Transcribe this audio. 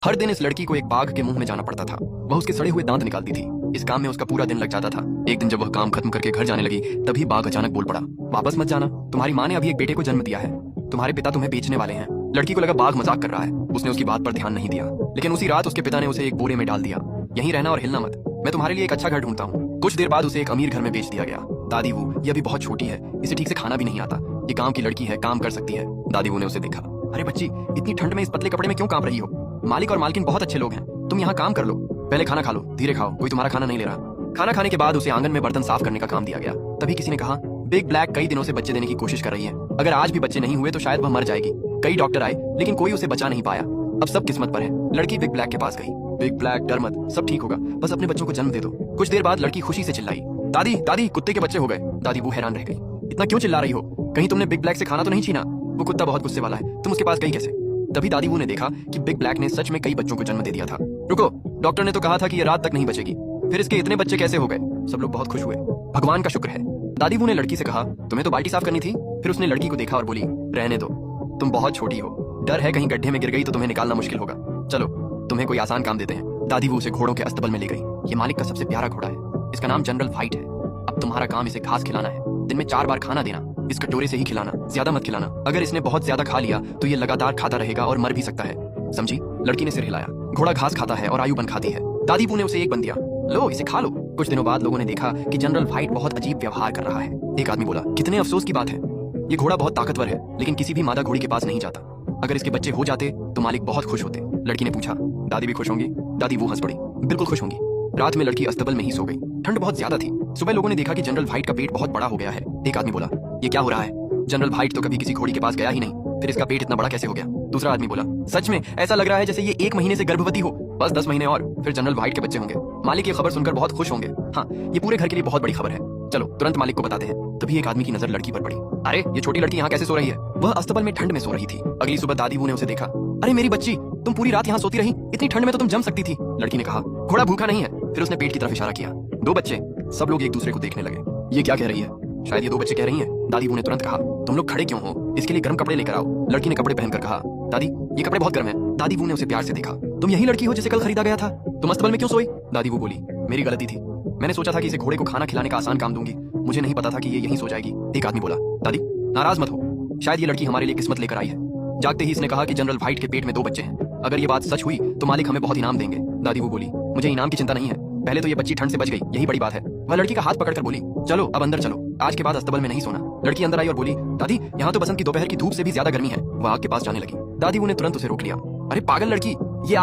हर दिन इस लड़की को एक बाघ के मुंह में जाना पड़ता था। वह उसके सड़े हुए दांत निकालती थी। इस काम में उसका पूरा दिन लग जाता था। एक दिन जब वह काम खत्म करके घर जाने लगी तभी बाघ अचानक बोल पड़ा, वापस मत जाना, तुम्हारी माँ ने अभी एक बेटे को जन्म दिया है, तुम्हारे पिता तुम्हें बेचने वाले हैं। लड़की को लगा बाघ मजाक कर रहा है। उसने उसकी बात पर ध्यान नहीं दिया, लेकिन उसी रात उसके पिता ने उसे एक बोरे में डाल दिया। यहीं रहना और हिलना मत, मैं तुम्हारे लिए एक अच्छा घर ढूंढता हूँ। कुछ देर बाद उसे एक अमीर घर में बेच दिया गया। दादी वो ये अभी बहुत छोटी है, इसे ठीक से खाना भी नहीं आता, ये गांव की लड़की है, काम कर सकती है। दादी वो ने उसे देखा, अरे बच्ची, इतनी ठंड में इस पतले कपड़े में क्यों कांप रही हो? मालिक और मालकिन बहुत अच्छे लोग हैं, तुम यहाँ काम कर लो, पहले खाना खा लो, धीरे खाओ, कोई तुम्हारा खाना नहीं ले रहा। खाना खाने के बाद उसे आंगन में बर्तन साफ करने का काम दिया गया। तभी किसी ने कहा, बिग ब्लैक कई दिनों से बच्चे देने की कोशिश कर रही है, अगर आज भी बच्चे नहीं हुए तो शायद वह मर जाएगी। कई डॉक्टर आए लेकिन कोई उसे बचा नहीं पाया। अब सब किस्मत पर है। लड़की बिग ब्लैक के पास गई। बिग ब्लैक, डर मत, सब ठीक होगा, बस अपने बच्चों को जन्म दे दो। कुछ देर बाद लड़की खुशी से चिल्लाई, दादी दादी, कुत्ते के बच्चे हो गए। दादी वो हैरान रह गई, इतना क्यों चिल्ला रही हो? कहीं तुमने बिग ब्लैक से खाना तो नहीं छीना? वो कुत्ता बहुत गुस्से वाला है, तुम उसके पास गई कैसे? तभी दादी वो ने देखा कि बिग ब्लैक ने सच में कई बच्चों को जन्म दे दिया था। रुको, डॉक्टर ने तो कहा था कि ये रात तक नहीं बचेगी, फिर इसके इतने बच्चे कैसे हो गए? सब लोग बहुत खुश हुए, भगवान का शुक्र है। दादी वो ने लड़की से कहा, तुम्हें तो बाल्टी साफ करनी थी। फिर उसने लड़की को देखा और बोली, रहने दो, तुम बहुत छोटी हो, डर है कहीं गड्ढे में गिर गई तो तुम्हें निकालना मुश्किल होगा, चलो तुम्हें कोई आसान काम देते हैं। दादी वो उसे घोड़ों के अस्तबल में ले गई। ये मालिक का सबसे प्यारा घोड़ा है, इसका नाम जनरल फाइट है। अब तुम्हारा काम इसे घास खिलाना है, दिन में 4 बार खाना देना, इस कटोरे से ही खिलाना, ज्यादा मत खिलाना। अगर इसने बहुत ज्यादा खा लिया तो ये लगातार खाता रहेगा और मर भी सकता है, समझी? लड़की ने सिर हिलाया। घोड़ा घास खाता है और आयु बन खाती है। दादी बू ने उसे एक बन दिया, लो इसे खा लो। कुछ दिनों बाद लोगों ने देखा कि जनरल फाइट बहुत अजीब व्यवहार कर रहा है। एक आदमी बोला, कितने अफसोस की बात है, ये घोड़ा बहुत ताकतवर है लेकिन किसी भी मादा घोड़ी के पास नहीं जाता, अगर इसके बच्चे हो जाते तो मालिक बहुत खुश होते। लड़की ने पूछा, दादी भी खुश होंगी? दादी वो हंस पड़ी, बिल्कुल खुश होंगी। रात में लड़की अस्तबल में ही सो गई। ठंड बहुत ज्यादा थी। सुबह लोगों ने देखा कि जनरल फाइट का पेट बहुत बड़ा हो गया है। एक आदमी बोला, ये क्या हो रहा है? जनरल फाइट तो कभी किसी घोड़ी के पास गया ही नहीं, फिर इसका पेट इतना बड़ा कैसे हो गया? दूसरा आदमी बोला, सच में ऐसा लग रहा है जैसे ये 1 महीने से गर्भवती हो, बस 10 महीने और फिर जनरल वाइट के बच्चे होंगे। मालिक ये खबर सुनकर बहुत खुश होंगे। हाँ, ये पूरे घर के लिए बहुत बड़ी खबर है, चलो तुरंत मालिक को बताते हैं। तभी एक आदमी की नजर लड़की पर पड़ी। अरे ये छोटी लड़की यहाँ कैसे सो रही है? वह अस्तबल में ठंड में सो रही थी। अगली सुबह दादी बू ने उसे देखा, अरे मेरी बच्ची, तुम पूरी रात यहाँ सोती रही, इतनी ठंड में तो तुम जम सकती थी। लड़की ने कहा, घोड़ा भूखा नहीं है। फिर उसने पेट की तरफ इशारा किया, 2 बच्चे। सब लोग एक दूसरे को देखने लगे, ये क्या कह रही है? शायद ये 2 बच्चे कह रही है। दादी बू ने तुरंत कहा, तुम लोग खड़े क्यों हो, इसके लिए गर्म कपड़े लेकर आओ। लड़की ने कपड़े पहनकर कहा, दादी ये कपड़े बहुत गर्म हैं। दादी बू ने उसे प्यार से देखा, तुम यही लड़की हो जिसे कल खरीदा गया था, तुम अस्तबल में क्यों सोई? दादी बू बोली, मेरी गलती थी, मैंने सोचा था कि इसे घोड़े को खाना खिलाने का आसान काम दूंगी, मुझे नहीं पता था कि ये यहीं सो जाएगी। एक आदमी बोला, दादी नाराज मत हो, शायद ये लड़की हमारे लिए किस्मत लेकर आई है। जागते ही इसने कहा कि जनरल वाइट के पेट में 2 बच्चे हैं, अगर ये बात सच हुई तो मालिक हमें बहुत इनाम देंगे। दादी वो बोली, मुझे इनाम की चिंता नहीं है, पहले तो ये बच्ची ठंड से बच गई, यही बड़ी बात है। वह लड़की का हाथ पकड़कर बोली, चलो अब अंदर चलो, आज के बाद अस्तबल में नहीं सोना। लड़की अंदर आई और बोली, दादी यहाँ तो बसंत की दोपहर की धूप से भी ज्यादा गर्मी है। वह आग के पास जाने लगी। दादी वो ने तुरंत उसे रोक लिया, अरे पागल लड़की,